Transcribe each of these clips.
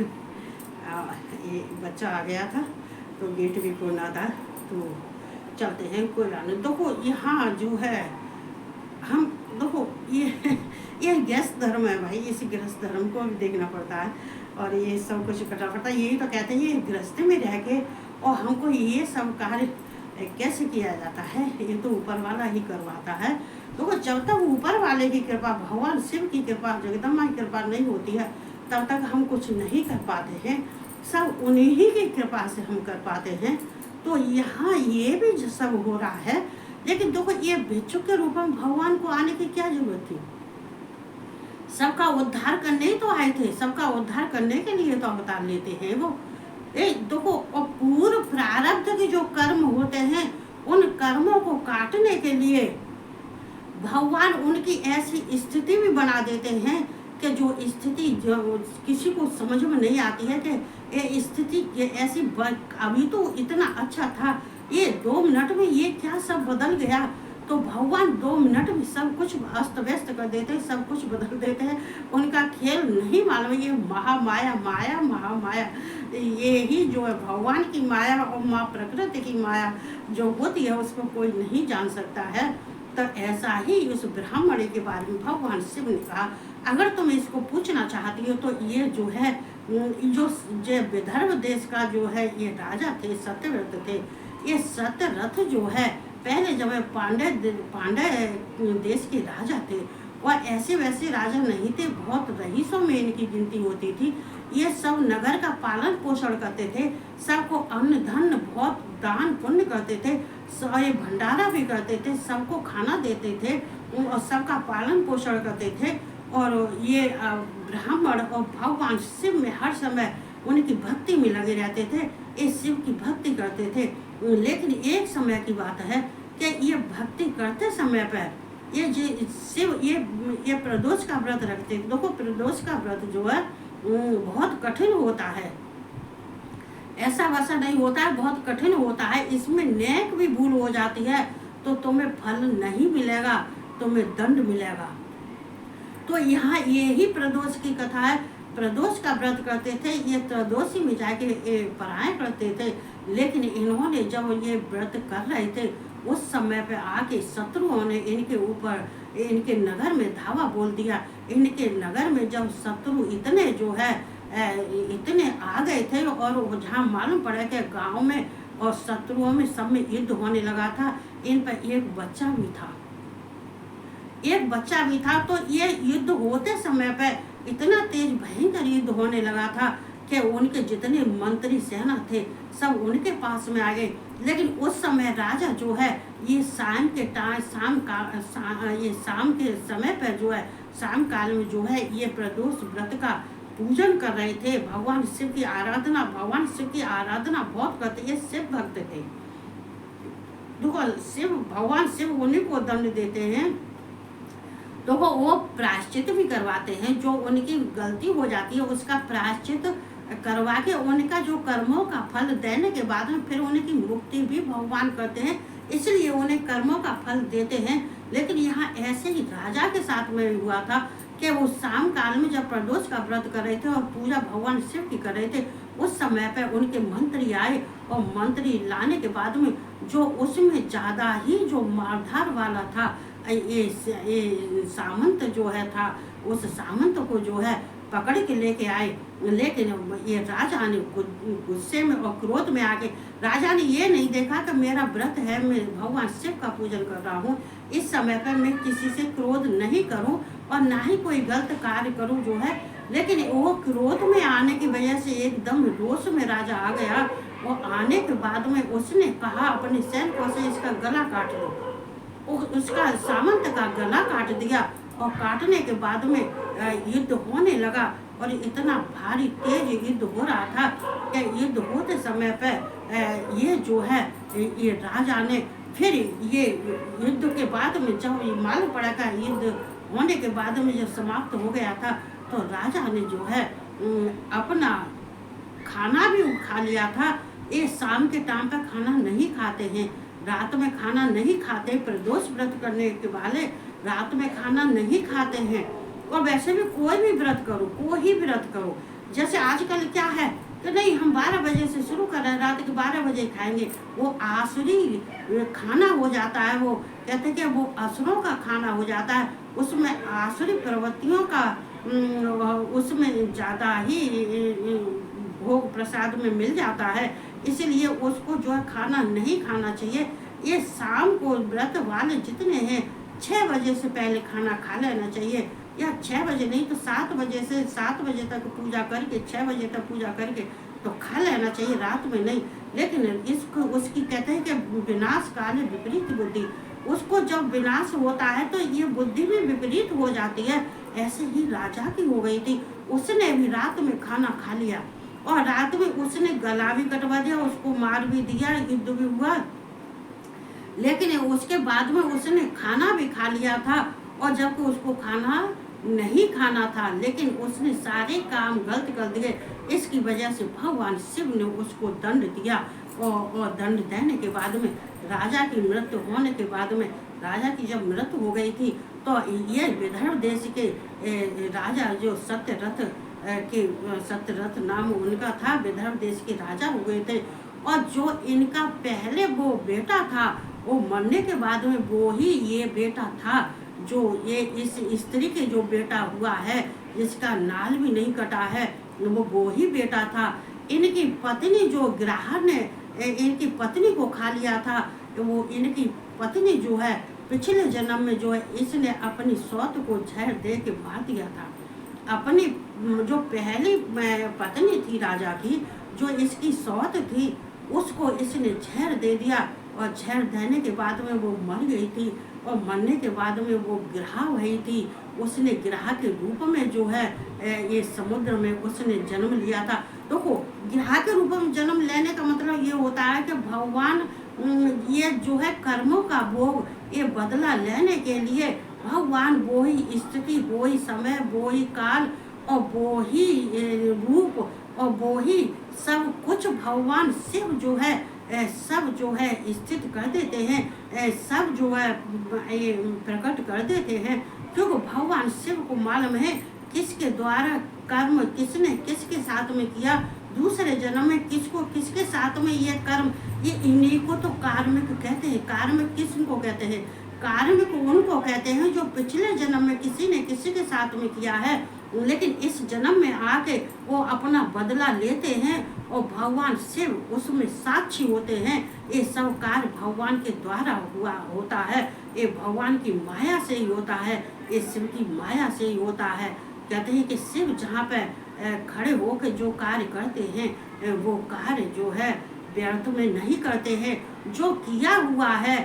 ये बच्चा आ गया था तो गेट भी खोलना था, तो चलते हैं कोई लाने। देखो यहाँ जो है हम, देखो ये गृहस्थ धर्म है भाई, इस गृहस्थ धर्म को भी देखना पड़ता है और ये सब कुछ करना पड़ता है। यही तो कहते हैं ये गृहस्थी में रह के और हमको ये सब कार्य कैसे किया जाता है, ये तो ऊपर वाला ही करवाता है। देखो जब तक ऊपर वाले की कृपा, भगवान शिव की कृपा, जगदम्बा की कृपा नहीं होती है तब तक हम कुछ नहीं कर पाते हैं। सब उन्हीं की कृपा से हम कर पाते हैं। तो यहाँ ये भी जो सब हो रहा है, लेकिन देखो ये भिक्षुक के रूप में भगवान को आने की क्या जरूरत थी? सबका उद्धार करने ही तो आए थे, सबका उद्धार करने के लिए तो अवतार लेते हैं वो। देखो और पूर्व प्रारब्ध के जो कर्म होते हैं उन कर्मों को काटने के लिए भगवान उनकी ऐसी स्थिति भी बना देते हैं कि जो स्थिति जो किसी को समझ में नहीं आती है कि ये स्थिति ऐसी अभी तो इतना अच्छा था, ये 2 मिनट में ये क्या सब बदल गया। तो भगवान 2 मिनट में सब कुछ अस्त व्यस्त कर देते हैं, सब कुछ बदल देते हैं। उनका खेल नहीं मालूम, ये महामाया, माया महामाया, ये ही जो है भगवान की माया और माँ प्रकृति की माया जो होती है उसको कोई नहीं जान सकता है। तो ऐसा ही उस ब्राह्मणी के बारे में भगवान शिव ने कहा, अगर तुम इसको पूछना चाहती हो तो ये जो है जो विदर्भ देश का जो है ये राजा थे, सत्यव्रत थे। ये सत्यरथ जो है पहले जब पांडे देश के राजा थे, वह ऐसे वैसे राजा नहीं थे, बहुत रईसों में इनकी गिनती होती थी। ये सब नगर का पालन पोषण करते थे, सबको अन्न धन बहुत दान पुण्य करते थे, ये भंडारा भी करते थे, सबको खाना देते थे और सबका पालन पोषण करते थे। और ये ब्राह्मण और भगवान शिव में हर समय उनकी भक्ति में लगे रहते थे, ये शिव की भक्ति करते थे। लेकिन एक समय की बात है कि ये भक्ति करते समय पर ये शिव ये प्रदोष का व्रत रखते। देखो प्रदोष का व्रत जो है बहुत कठिन होता है, ऐसा वैसा नहीं होता है, बहुत कठिन होता है। इसमें नेक भी भूल हो जाती है तो तुम्हें फल नहीं मिलेगा, तुम्हें दंड मिलेगा। तो यहाँ ये ही प्रदोष की कथा है। प्रदोष का व्रत करते थे, ये त्रयोदशी में जाके परायण करते थे। लेकिन इन्होंने जब ये व्रत कर रहे थे उस समय पे आके शत्रुओं ने इनके ऊपर, इनके नगर में धावा बोल दिया। इनके नगर में जब शत्रु इतने जो है इतने आ गए थे और जहाँ मालूम पड़ा कि गांव में और शत्रुओं में सब में युद्ध होने लगा था, इन पर एक बच्चा भी था, एक बच्चा भी था। तो ये युद्ध होते समय पे इतना तेज भयंकर युद्ध होने लगा था कि उनके जितने मंत्री सेना थे सब उनके पास में आ गए। लेकिन उस समय राजा जो है ये शाम के समय पर जो है शाम काल में जो है ये प्रदोष व्रत का पूजन कर रहे थे। भगवान शिव की आराधना बहुत करते, ये शिव भक्त थे। देखो भगवान शिव उन्हीं को दंड देते हैं, तो वो प्रायश्चित भी करवाते हैं। जो उनकी गलती हो जाती है उसका प्रायश्चित करवा के उनका जो कर्मों का फल देने के बाद में फिर उनकी मुक्ति भी भगवान करते हैं, इसलिए उन्हें कर्मों का फल देते हैं। लेकिन यहाँ ऐसे ही राजा के साथ में हुआ था कि वो शाम काल में जब प्रदोष का व्रत कर रहे थे और पूजा भगवान शिव की कर रहे थे, उस समय पर उनके मंत्री आए और मंत्री लाने के बाद में जो उसमें ज़्यादा ही जो मारधार वाला था, ये सामंत जो है था, उस सामंत को जो है पकड़ के लेके आए। लेकिन ये राजा ने गुस्से में और क्रोध में आके, राजा ने ये नहीं देखा कि मेरा व्रत है, मैं भगवान शिव का पूजन कर रहा हूँ, इस समय पर मैं किसी से क्रोध नहीं करूँ और ना ही कोई गलत कार्य करूँ जो है। लेकिन वो क्रोध में आने की वजह से एकदम रोष में राजा आ गया और आने के बाद में उसने कहा अपने सैनिकों से इसका गला काट दो। उसका सामंत का गला काट दिया और काटने के बाद में युद्ध होने लगा और इतना भारी तेज युद्ध हो रहा था कि युद्ध होते समय पर ये जो है ये राजा ने फिर ये युद्ध के बाद में जब ये मालूम पड़ा था, युद्ध होने के बाद में जब समाप्त हो गया था, तो राजा ने जो है अपना खाना भी खा लिया था। ये शाम के टाइम पर खाना नहीं खाते हैं, रात में खाना नहीं खाते, प्रदोष व्रत करने के वाले रात में खाना नहीं खाते हैं। और वैसे भी कोई भी व्रत करो, कोई ही व्रत करो, जैसे आजकल क्या है कि नहीं हम 12 बजे से शुरू कर रहे हैं, रात के 12 बजे खाएंगे, वो आसुरी खाना हो जाता है। वो कहते हैं कि वो असुरों का खाना हो जाता है, उसमें आसुरी प्रवृत्तियों का उसमें ज़्यादा ही भोग प्रसाद में मिल जाता है। इसलिए उसको जो है खाना नहीं खाना चाहिए। ये शाम को व्रत वाले जितने हैं 6 बजे से पहले खाना खा लेना चाहिए, या 6 बजे नहीं तो 7 बजे से 7 बजे तक पूजा करके 6 बजे तक पूजा करके तो खा लेना चाहिए, रात में नहीं। लेकिन इसको उसकी कहते हैं कि विनाश काले विपरीत बुद्धि, उसको जब विनाश होता है तो ये बुद्धि भी विपरीत हो जाती है। ऐसे ही राजा की हो गई थी, उसने भी रात में खाना खा लिया और रात में उसने गला भी कटवा दिया, उसको मार भी दिया, युद्ध भी हुआ। लेकिन उसके बाद में उसने खाना भी खा लिया था, और जबकि उसको खाना नहीं खाना था, लेकिन उसने सारे काम गलत कर दिए। इसकी वजह से भगवान शिव ने उसको दंड दिया, और दंड देने के बाद में राजा की मृत्यु होने के बाद में, राजा की जब मृत्यु हो गई थी तो ये विदर्भ देश के राजा जो सत्यरथ नाम उनका था, विदर्भ देश के राजा हो गए थे। और जो इनका पहले वो बेटा था, वो मरने के बाद में वो ही ये बेटा था, जो ये इस स्त्री के जो बेटा हुआ है, जिसका नाल भी नहीं कटा है, वो ही बेटा था। इनकी पत्नी जो ग्राहक ने इनकी पत्नी को खा लिया था, वो इनकी पत्नी जो है पिछले जन्म में जो है इसने अपनी सौत को जहर दे के मार दिया था। अपनी जो पहली पत्नी थी राजा की, जो इसकी सौत थी, उसको इसने जहर दे दिया, और जहर देने के बाद में वो मर गई थी। और मरने के बाद में वो गिरहा हुई थी, उसने गिरहा के रूप में जो है ये समुद्र में उसने जन्म लिया था। देखो, गिरहा के रूप में जन्म लेने का मतलब ये होता है कि भगवान ये जो है कर्मों का भोग, ये बदला लेने के लिए भगवान वो ही स्थिति, वो ही समय, वो ही काल और वो ही रूप और वो ही सब कुछ भगवान शिव जो है सब जो है स्थित कर देते हैं, सब जो है प्रकट कर देते हैं। क्योंकि भगवान शिव को मालूम है किसके द्वारा कर्म किसने किसके साथ में किया, दूसरे जन्म में किसको किसके साथ में ये कर्म, ये इन्हीं को तो कार्मिक कहते हैं। कार्मिक किसको कहते हैं? कार्मिक उनको कहते हैं जो पिछले जन्म में किसी ने किसी के साथ में किया है, लेकिन इस जन्म में आके वो अपना बदला लेते हैं, और भगवान शिव उसमें साक्षी होते हैं। ये सब कार्य भगवान के द्वारा हुआ होता है, ये भगवान की माया से ही होता है, ये शिव की माया से ही होता है। कहते हैं कि शिव जहाँ पे खड़े होकर जो कार्य करते हैं, वो कार्य जो है व्यर्थ में नहीं करते हैं। जो किया हुआ है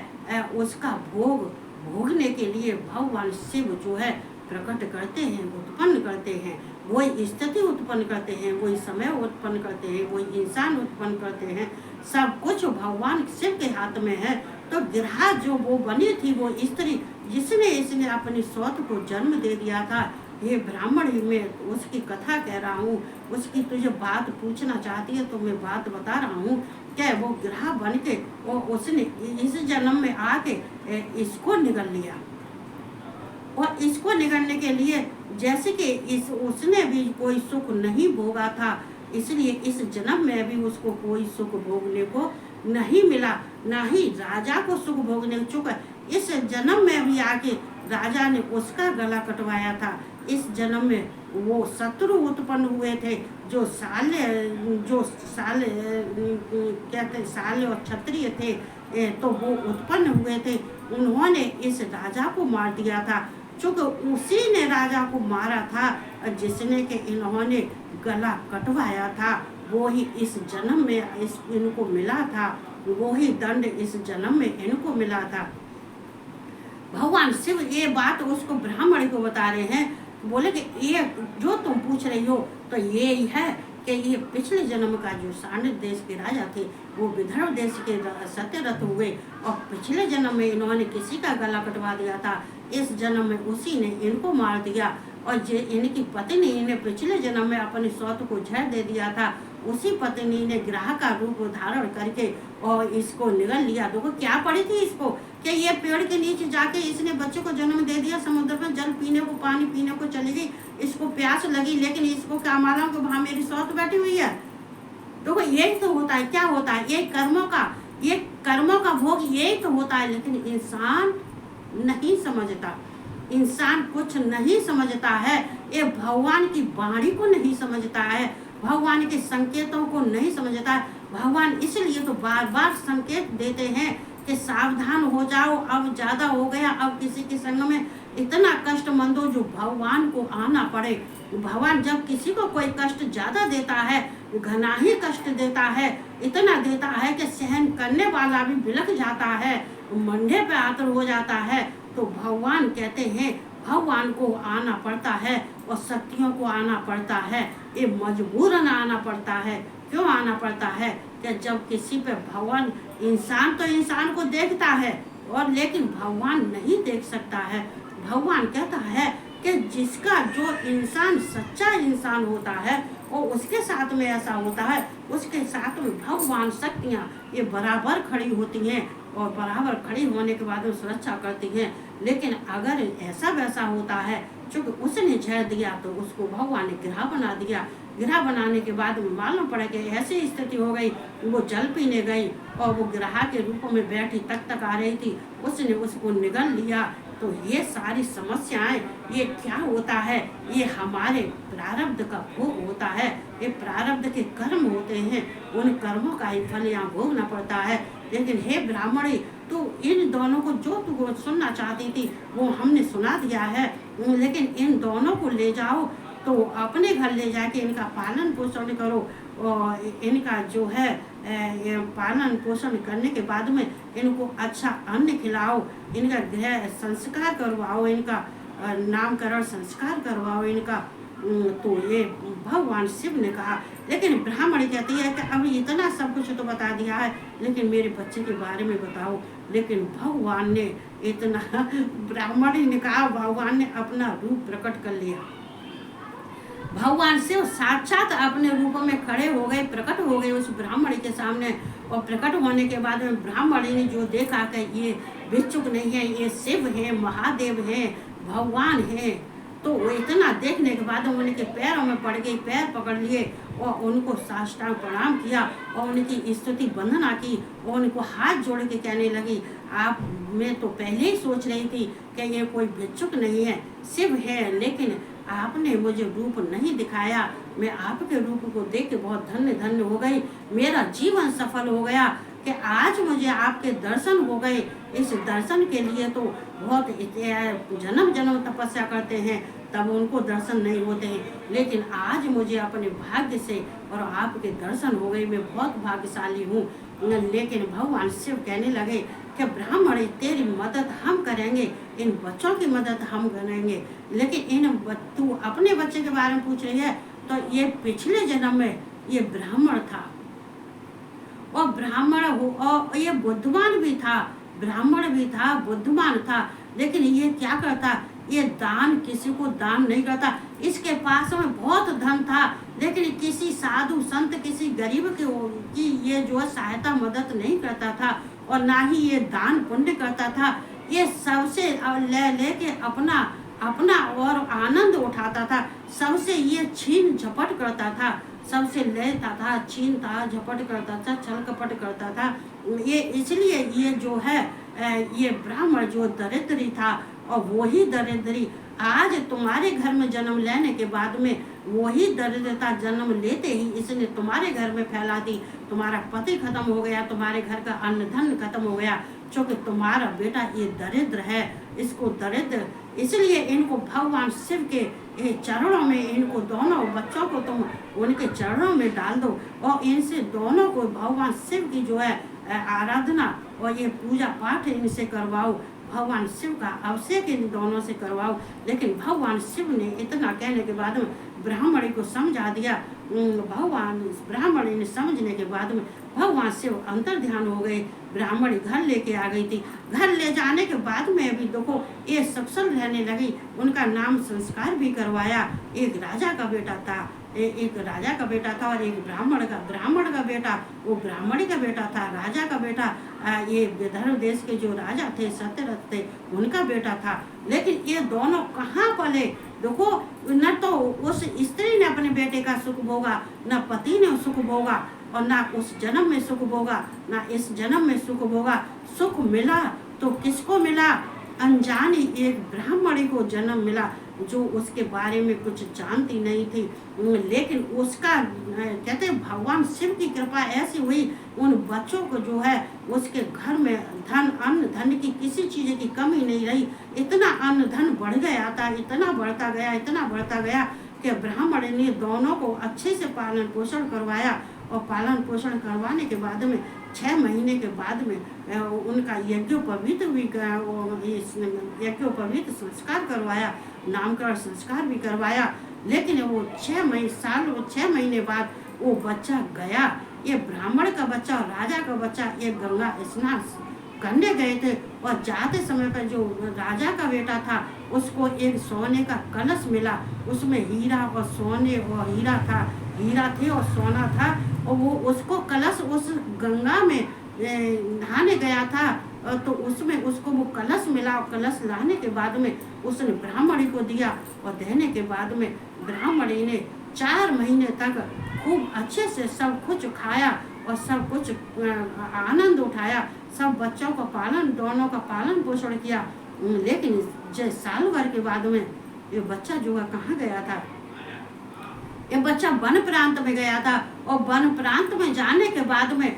उसका भोगने के लिए भगवान शिव जो है प्रकट करते हैं, उत्पन्न करते हैं, वही स्थिति उत्पन्न करते हैं, वही समय उत्पन्न करते हैं, वही इंसान उत्पन्न करते हैं। सब कुछ भगवान शिव के हाथ में है। तो गिरहा जो वो बनी थी, वो स्त्री जिसने इसने अपनी सौत को जन्म दे दिया था, ये ब्राह्मण ही मैं उसकी कथा कह रहा हूँ। उसकी तुझे बात पूछना चाहती है तो मैं बात बता रहा हूँ। क्या वो गिरहा बन के और उसने इस जन्म में आके इसको निगल लिया, और इसको निगलने के लिए जैसे कि उसने भी कोई सुख नहीं भोगा था, इसलिए इस जन्म में भी उसको कोई सुख भोगने को नहीं मिला, ना ही राजा को सुख भोगने को चुका। इस जन्म में भी आके राजा ने उसका गला कटवाया था। इस जन्म में वो शत्रु उत्पन्न हुए थे, जो साले कहते साले और क्षत्रिय थे, तो वो उत्पन्न हुए थे। उन्होंने इस राजा को मार दिया था, चूँकि उसी ने राजा को मारा था जिसने कि इन्होंने गला कटवाया था। वो ही इस जन्म में इनको मिला था, वो ही दंड इस जन्म में इनको मिला था। भगवान शिव ये बात उसको ब्राह्मण को बता रहे हैं, बोले कि ये जो तुम पूछ रही हो तो ये ही है कि ये पिछले जन्म का जो सान्य देश के राजा थे, वो विदर्भ देश के सत्यरथ हुए, और पिछले जन्म में इन्होंने किसी का गला कटवा दिया था। इस जन्म में उसी ने इनको मार दिया, और जो इनकी पत्नी ने पिछले जन्म में अपनी सौत को जहर दे दिया था, उसी पत्नी ने ग्राह का रूप धारण करके और इसको निगल लिया। देखो क्या पड़ी थी इसको कि ये पेड़ के नीचे जाके इसने बच्चे को जन्म दे दिया, समुद्र में जल पीने को, पानी पीने को चली गई, इसको प्यास लगी, लेकिन इसको क्या मालूम कि वहाँ मेरी सौत बैठी हुई है। देखो यही तो होता है, क्या होता है, ये कर्मों का भोग यही तो होता है। लेकिन इंसान नहीं समझता, इंसान कुछ नहीं समझता है, ये भगवान की वाणी को नहीं समझता है, भगवान के संकेतों को नहीं समझता है। भगवान इसलिए तो बार बार संकेत देते हैं कि सावधान हो जाओ, अब ज्यादा हो गया, अब किसी के संग में इतना कष्ट मत दो जो भगवान को आना पड़े। भगवान जब किसी को कोई कष्ट ज्यादा देता है, घना ही कष्ट देता है, इतना देता है कि सहन करने वाला भी बिलख जाता है, मंडे पे आतर हो जाता है, तो भगवान कहते हैं भगवान को आना पड़ता है और शक्तियों को आना पड़ता है, ये मजबूरन आना पड़ता है। क्यों आना पड़ता है कि जब किसी पे भगवान, इंसान तो इंसान को देखता है और लेकिन भगवान नहीं देख सकता है। भगवान कहता है कि जिसका जो इंसान सच्चा इंसान होता है और उसके साथ में ऐसा होता है, उसके साथ में भगवान शक्तियाँ ये बराबर खड़ी होती हैं और बराबर खड़ी होने के बाद वो सुरक्षा करती हैं। लेकिन अगर ऐसा वैसा होता है, चूँकि उसने जहर दिया तो उसको भगवान ने गिरहा बना दिया, गिरहा बनाने के बाद में मालूम पड़ा कि ऐसी स्थिति हो गई, वो जल पीने गई और वो गिरहा के रूप में बैठी तक आ रही थी, उसने उसको निगल लिया। तो ये सारी समस्याएं, ये क्या होता है, ये हमारे प्रारब्ध का भोग होता है, ये प्रारब्ध के कर्म होते हैं, उन कर्मों का ही फल यहाँ भोगना पड़ता है। लेकिन हे ब्राह्मणी, तो इन दोनों को जो तू सुनना चाहती थी वो हमने सुना दिया है, लेकिन इन दोनों को ले जाओ तो अपने घर ले जाके इनका पालन पोषण करो और इनका जो है पालन पोषण करने के बाद में इनको अच्छा अन्न खिलाओ, इनका गृह संस्कार करवाओ, इनका नामकरण संस्कार करवाओ इनका। तो ये भगवान शिव ने कहा। लेकिन ब्राह्मणी कहती है कि अभी इतना सब कुछ तो बता दिया है, लेकिन मेरे बच्चे के बारे में बताओ। लेकिन भगवान ने इतना, ब्राह्मणी ने कहा, भगवान ने अपना रूप प्रकट कर लिया। भगवान शिव साक्षात अपने रूप में खड़े हो गए, प्रकट हो गए उस ब्राह्मणी के सामने। और प्रकट होने के बाद में ब्राह्मणी ने जो देखा कि ये भिक्षुक नहीं है, ये शिव है, महादेव है, भगवान है, तो वो इतना देखने के बाद उनके पैरों में पड़ गई, पैर पकड़ लिए और उनको साष्टांग प्रणाम किया और उनकी स्तुति वंदना की और उनको हाथ जोड़ के कहने लगी, आप, मैं तो पहले ही सोच रही थी कि ये कोई भिक्षुक नहीं है, शिव है, लेकिन आपने मुझे रूप नहीं दिखाया। मैं आपके रूप को देख के बहुत धन्य धन्य हो गई, मेरा जीवन सफल हो गया कि आज मुझे आपके दर्शन हो गए। इस दर्शन के लिए तो बहुत जन्म जन्म तपस्या करते हैं, तब उनको दर्शन नहीं होते हैं, लेकिन आज मुझे अपने भाग्य से और आपके दर्शन हो गए, मैं बहुत भाग्यशाली हूँ। लेकिन भगवान शिव कहने लगे कि ब्राह्मणी, तेरी मदद हम करेंगे, इन बच्चों की मदद हम करेंगे, लेकिन तू अपने बच्चे के बारे में पूछ रही है, तो ये पिछले जन्म में ये ब्राह्मण था और ब्राह्मण हो और ये बुद्धिमान भी था, ब्राह्मण भी था, बुद्धिमान था, लेकिन ये क्या करता, ये दान, किसी को दान नहीं करता। इसके पास में बहुत धन था, लेकिन किसी साधु संत, किसी गरीब की ये जो सहायता मदद नहीं करता था और ना ही ये दान पुण्य करता था। ये सबसे ले के अपना और आनंद उठाता था, सबसे ये छीन झपट करता था, सबसे लेता था, छीनता झपट करता था, छल कपट करता था। ये इसलिए ये जो है ये ब्राह्मण जो दरिद्री था और वही दरिद्री आज तुम्हारे घर में जन्म लेने के बाद में वही दरिद्रता जन्म लेते ही इसने तुम्हारे घर में फैला दी। तुम्हारा पति खत्म हो गया, तुम्हारे घर का अन्न धन खत्म हो गया, क्योंकि तुम्हारा बेटा ये दरिद्र है। इसको दरिद्र, इसलिए इनको भगवान शिव के चरणों में, इनको दोनों बच्चों को तुम उनके चरणों में डाल दो और इनसे दोनों को भगवान शिव की जो है आराधना और ये पूजा पाठ इनसे करवाओ, भगवान शिव का अभिषेक इन दोनों से करवाओ। लेकिन भगवान शिव ने इतना कहने के बाद ब्राह्मणी को समझा दिया। भगवान ब्राह्मणी ने समझने के बाद में भगवान से अंतर ध्यान हो गए। ब्राह्मणी घर लेके आ गई थी। घर ले जाने के बाद में अभी देखो ये सत्संग रहने लगी। उनका नाम संस्कार भी करवाया। एक राजा का बेटा था, एक राजा का बेटा था और एक ब्राह्मण का बेटा, वो ब्राह्मणी का बेटा था, राजा का बेटा ये विदर्भ देश के जो राजा थे सत्यरथ थे उनका बेटा था। लेकिन ये दोनों कहाँ पले, देखो न तो उस स्त्री ने अपने बेटे का सुख भोगा, न पति ने सुख भोगा, और ना उस जन्म में सुख भोगा, ना इस जन्म में सुख भोगा। सुख मिला तो किसको मिला, अनजानी एक ब्राह्मणी को जन्म मिला जो उसके बारे में कुछ जानती नहीं थी। लेकिन उसका कहते भगवान शिव की कृपा ऐसी हुई, उन बच्चों को जो है उसके घर में अन्न धन की किसी चीज़ की कमी नहीं रही। इतना अन्न धन बढ़ गया था, इतना बढ़ता गया कि ब्राह्मण ने दोनों को अच्छे से पालन पोषण करवाया। और पालन पोषण करवाने के बाद में 6 महीने के बाद में उनका यज्ञोपवीत संस्कार करवाया, नामकरण संस्कार भी करवाया। लेकिन वो 6 महीने बाद वो बच्चा गया। ये ब्राह्मण का बच्चा और राजा का बच्चा ये गंगा स्नान करने गए थे, और जाते समय पर जो राजा का बेटा था उसको एक सोने का कलश मिला। उसमें हीरा और सोने और हीरा थे और सोना था। और वो उसको कलश उस गंगा में नहाने गया था, तो उसमें उसको वो कलश मिला। और कलश लाने के बाद में उसने ब्राह्मणी को दिया, और देने के बाद में ब्राह्मणी ने 4 महीने तक खूब अच्छे से सब कुछ खाया और सब कुछ आनंद उठाया। सब बच्चों का दोनों का पालन पोषण किया। लेकिन साल भर के बाद में ये बच्चा जो है कहाँ गया था, ये बच्चा वन प्रांत में गया था। और वन प्रांत में जाने के बाद में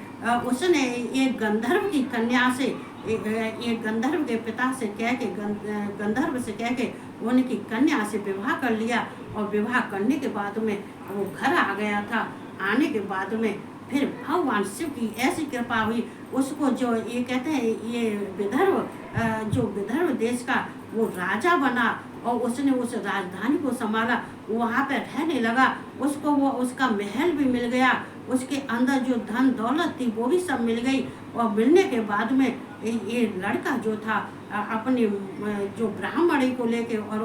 उसने एक गंधर्व की कन्या से, एक गंधर्व के पिता से गंधर्व से कह के उनकी कन्या से विवाह कर लिया। और विवाह करने के बाद में वो घर आ गया था। आने के बाद में फिर भगवान शिव की ऐसी कृपा हुई, उसको जो ये कहते हैं ये विदर्भ देश का वो राजा बना। और उसने उस राजधानी को संभाला, वहाँ पे रहने लगा। उसको वो उसका महल भी मिल गया, उसके अंदर जो धन दौलत थी वो भी सब मिल गई। और मिलने के बाद में ये लड़का जो था अपनी जो ब्राह्मणी को लेके और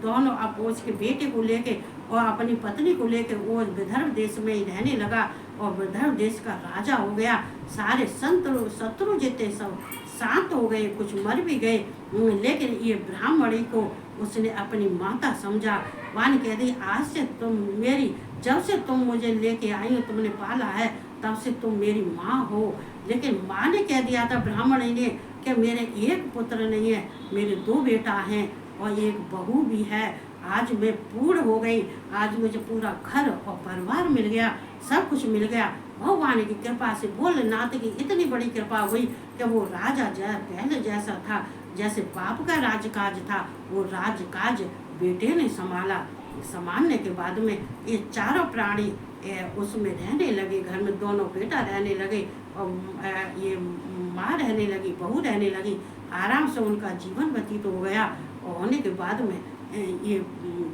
दोनों उसके बेटे को लेके और अपनी पत्नी को लेके वो विदर्भ देश में ही रहने लगा। और विदर्भ देश का राजा हो गया। सारे शत्रु जितने सब शांत हो गए, कुछ मर भी गए। लेकिन ये ब्राह्मणी को उसने अपनी माता समझा। वान कह दी, आज से जब से तुम मुझे लेके आई हो, तुमने पाला है, तब से तुम मेरी माँ हो। लेकिन माँ ने कह दिया था ब्राह्मणी ने कि मेरे एक पुत्र नहीं है, मेरे 2 बेटा हैं और एक बहू भी है। आज मैं पूर्ण हो गई, आज मुझे पूरा घर और परिवार मिल गया, सब कुछ मिल गया। भगवान की कृपा से भोलेनाथ की इतनी बड़ी कृपा हुई कि वो राजा पहले जैसा था, जैसे बाप का राजकाज था वो राजकाज बेटे ने संभालने के बाद में ये चारों प्राणी उसमें रहने लगे। घर में दोनों बेटा रहने लगे और ये माँ रहने लगी, बहू रहने लगी। आराम से उनका जीवन व्यतीत हो गया। और होने के बाद में ये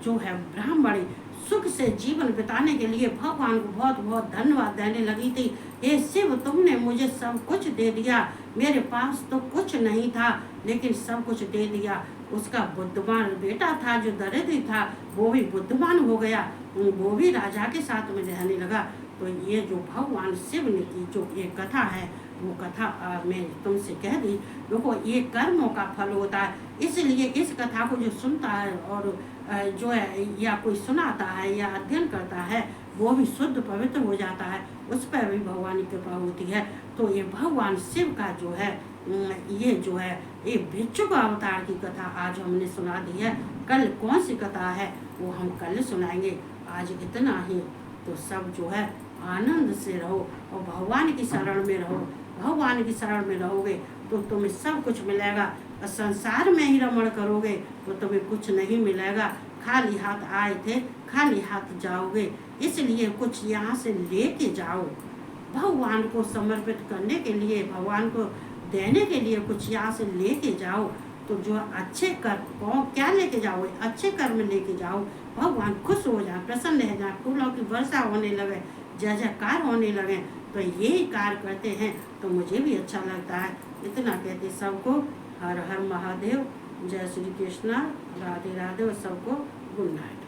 जो है ब्राह्मणी सुख से जीवन बिताने के लिए भगवान को बहुत बहुत धन्यवाद देने लगी थी। हे शिव, तुमने मुझे सब कुछ दे दिया, मेरे पास तो कुछ नहीं था लेकिन सब कुछ दे दिया। उसका बुद्धिमान बेटा था जो दरिद्र था, वो भी बुद्धिमान हो गया, वो भी राजा के साथ में रहने लगा। तो ये जो भगवान शिव ने की जो ये कथा है, वो कथा मैं तुमसे कह दी। देखो ये कर्मों का फल होता है, इसलिए इस कथा को जो सुनता है और जो है या कोई सुनाता है या अध्ययन करता है वो भी शुद्ध पवित्र हो जाता है, उस पर भी भगवान की कृपा होती है। तो ये भगवान शिव का जो है ये जो है ये भिक्षुक अवतार की कथा आज हमने सुना दी है। कल कौन सी कथा है वो हम कल सुनाएंगे। आज इतना ही। तो सब जो है आनंद से रहो और भगवान की शरण में रहो। भगवान की शरण में रहोगे तो तुम्हें सब कुछ मिलेगा। और संसार में ही रमण करोगे तो तुम्हें कुछ नहीं मिलेगा। खाली हाथ आए थे, खाली हाथ जाओगे। इसलिए कुछ यहाँ से लेके जाओ। भगवान को समर्पित करने के लिए, भगवान को देने के लिए कुछ यहाँ से लेके जाओ। तो जो अच्छे कर्म क्या लेके जाओ, अच्छे कर्म लेके जाओ, भगवान खुश हो जाए, प्रसन्न हो जाए, फूलों की वर्षा होने लगे, जय जयकार होने लगे, तो यही कार्य करते हैं तो मुझे भी अच्छा लगता है। इतना कहते सबको हर हर महादेव, जय श्री कृष्णा, राधे राधे, और सबको गुड नाइट।